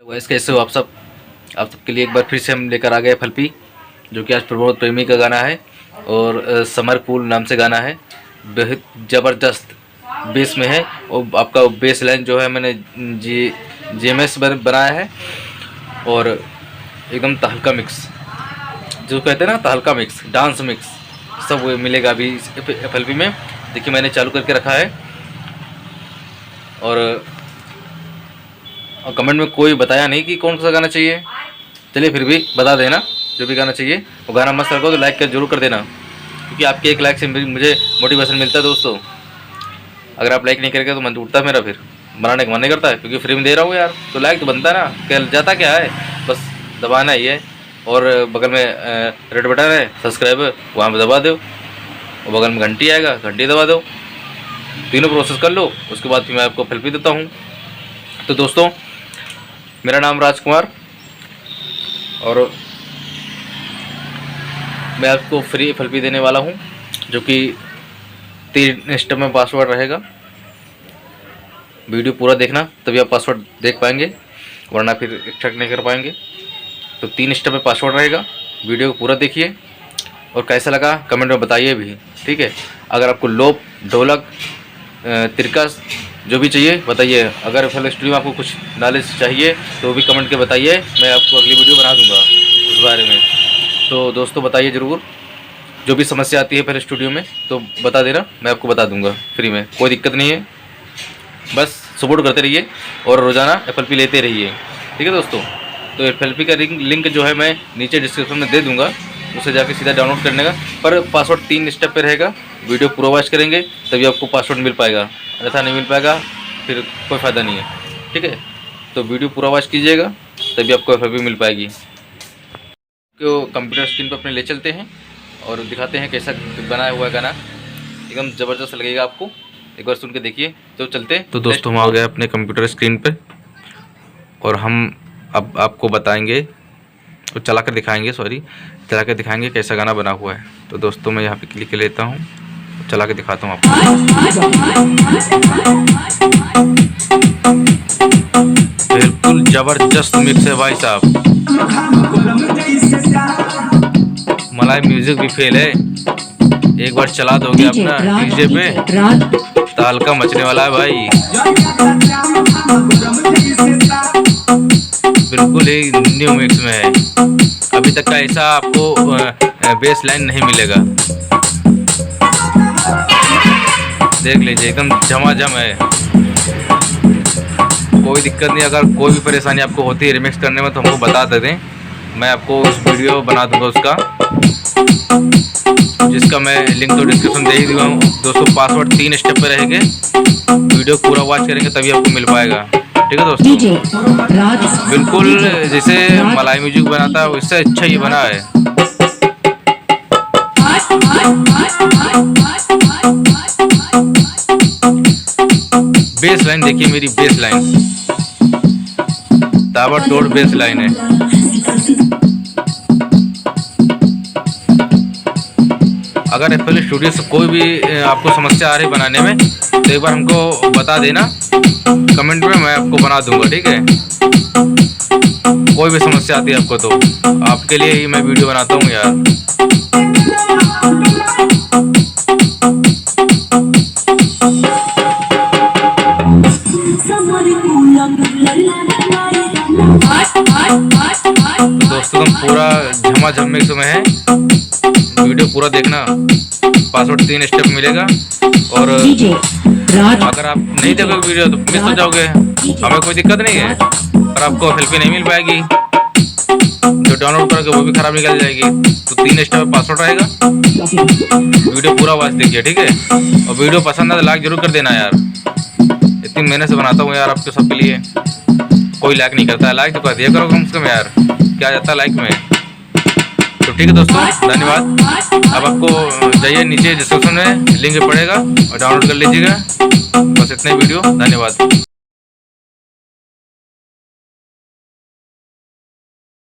वैसे कैसे हो आप सबके लिए एक बार फिर से हम लेकर आ गए फलपी, जो कि आज प्रमोद प्रेमी का गाना है और समर कूल नाम से गाना है। बेहद ज़बरदस्त बेस में है और आपका बेस लाइन जो है मैंने जीएमएस बनाया है और एकदम तहलका मिक्स, जो कहते हैं ना तहलका मिक्स, डांस मिक्स, सब वो मिलेगा अभी इस एफएलपी में। देखिए मैंने चालू करके रखा है और कमेंट में कोई बताया नहीं कि कौन सा गाना चाहिए। चलिए फिर भी बता देना, जो भी गाना चाहिए वो गाना मस्त रखो तो लाइक कर जरूर कर देना, क्योंकि आपके एक लाइक से मुझे मोटिवेशन मिलता है दोस्तों। अगर आप लाइक नहीं करेंगे तो मन तो उठता है मेरा, फिर बनाने का मन नहीं करता है, क्योंकि फ्री में दे रहा हूँ यार, तो लाइक तो बनता है ना। क्या जाता क्या है, बस दबाना ही है। और बगल में रेड बटन है सब्सक्राइब, वहाँ पर दबा दो और बगल में घंटी आएगा, घंटी दबा दो। तीनों प्रोसेस कर लो, उसके बाद फिर मैं आपको फलपी देता हूँ। तो दोस्तों मेरा नाम राजकुमार और मैं आपको फ्री एफएलपी देने वाला हूं, जो कि 3 स्टेप में पासवर्ड रहेगा। वीडियो पूरा देखना तभी आप पासवर्ड देख पाएंगे, वरना फिर एक्सट्रैक्ट नहीं कर पाएंगे। तो 3 स्टेप में पासवर्ड रहेगा, वीडियो को पूरा देखिए और कैसा लगा कमेंट में बताइए भी, ठीक है। अगर आपको लोप, ढोलक, तिरकस जो भी चाहिए बताइए। अगर FL स्टूडियो में आपको कुछ नॉलेज चाहिए तो वो भी कमेंट के बताइए, मैं आपको अगली वीडियो बना दूंगा उस बारे में। तो दोस्तों बताइए ज़रूर, जो भी समस्या आती है FL स्टूडियो में तो बता देना, मैं आपको बता दूंगा फ्री में, कोई दिक्कत नहीं है। बस सपोर्ट करते रहिए और रोज़ाना FLP लेते रहिए, ठीक है दोस्तों। तो FLP का लिंक जो है मैं नीचे डिस्क्रिप्शन में दे दूँगा, उसे जाके सीधा डाउनलोड करने का। पर पासवर्ड 3 स्टेप पे रहेगा, वीडियो पूरा वॉच करेंगे तभी आपको पासवर्ड मिल पाएगा, अन्यथा नहीं मिल पाएगा, फिर कोई फ़ायदा नहीं है, ठीक है। तो वीडियो पूरा वॉच कीजिएगा तभी आपको FLP मिल पाएगी। तो कंप्यूटर स्क्रीन पर अपने ले चलते हैं और दिखाते हैं कैसा बनाया हुआ गाना, एकदम ज़बरदस्त लगेगा आपको, एक बार सुन के देखिए। तो चलते। तो दोस्तों हम आ गए अपने कंप्यूटर स्क्रीन पे और हम अब आपको बताएंगे तो चला कर दिखाएंगे, चला कर दिखाएंगे कैसा गाना बना हुआ है। तो दोस्तों मैं यहाँ पे क्लिक लेता हूँ, चला के दिखाता हूँ आपको। बिल्कुल जबरदस्त मिक्स है भाई साहब, मलाई म्यूजिक भी फेल है। एक बार चला दोगे अपना डीजे पे तो हल्का मचने वाला है भाई, बिल्कुल ही न्यू मिक्स में है। अभी तक का ऐसा आपको बेस लाइन नहीं मिलेगा, देख लीजिए एकदम झमाझम है, कोई दिक्कत नहीं। अगर कोई भी परेशानी आपको होती है रिमिक्स करने में तो हमको बता दें, मैं आपको उस वीडियो बना दूंगा उसका, जिसका मैं लिंक तो डिस्क्रिप्शन दे ही दूंगा दोस्तों। पासवर्ड 3 स्टेप पे रहेंगे, वीडियो पूरा वॉच करेंगे तभी आपको मिल पाएगा, ठीक है दोस्तों। बिल्कुल जैसे मलाई म्यूजिक बनाता है उससे अच्छा ये बना है। बेस लाइन देखिए, मेरी बेस लाइन ताबड़तोड़ बेस लाइन है। अगर FL स्टूडियो से कोई भी आपको समस्या आ रही बनाने में तो एक बार हमको बता देना कमेंट में, मैं आपको बना दूंगा, ठीक है। कोई भी समस्या आती है आपको तो आपके लिए ही मैं वीडियो बनाता हूँ यार। दोस्तों तुम पूरा झमाझम मिक्स में है, वीडियो पूरा देखना, पासवर्ड 3 स्टेप मिलेगा। और अगर आप नहीं देखोगे वीडियो तो मिस हो जाओगे, हमें कोई दिक्कत नहीं है, पर आपको FLP नहीं मिल पाएगी, जो डाउनलोड करोगे वो भी खराब निकल जाएगी। तो 3 स्टेप पासवर्ड रहेगा, वीडियो पूरा वॉच देखिए, ठीक है। और वीडियो पसंद है तो लाइक जरूर कर देना यार, इतनी मेहनत से बनाता हूँ यार आपके सबके लिए, कोई लाइक नहीं करता है, लाइक तो कर दिया करो कम से कम यार, क्या जाता है लाइक में। तो ठीक है दोस्तों, धन्यवाद। अब आपको जाइए नीचे डिस्क्रिप्शन में लिंक पड़ेगा और डाउनलोड कर लीजिएगा, बस इतने वीडियो, धन्यवाद।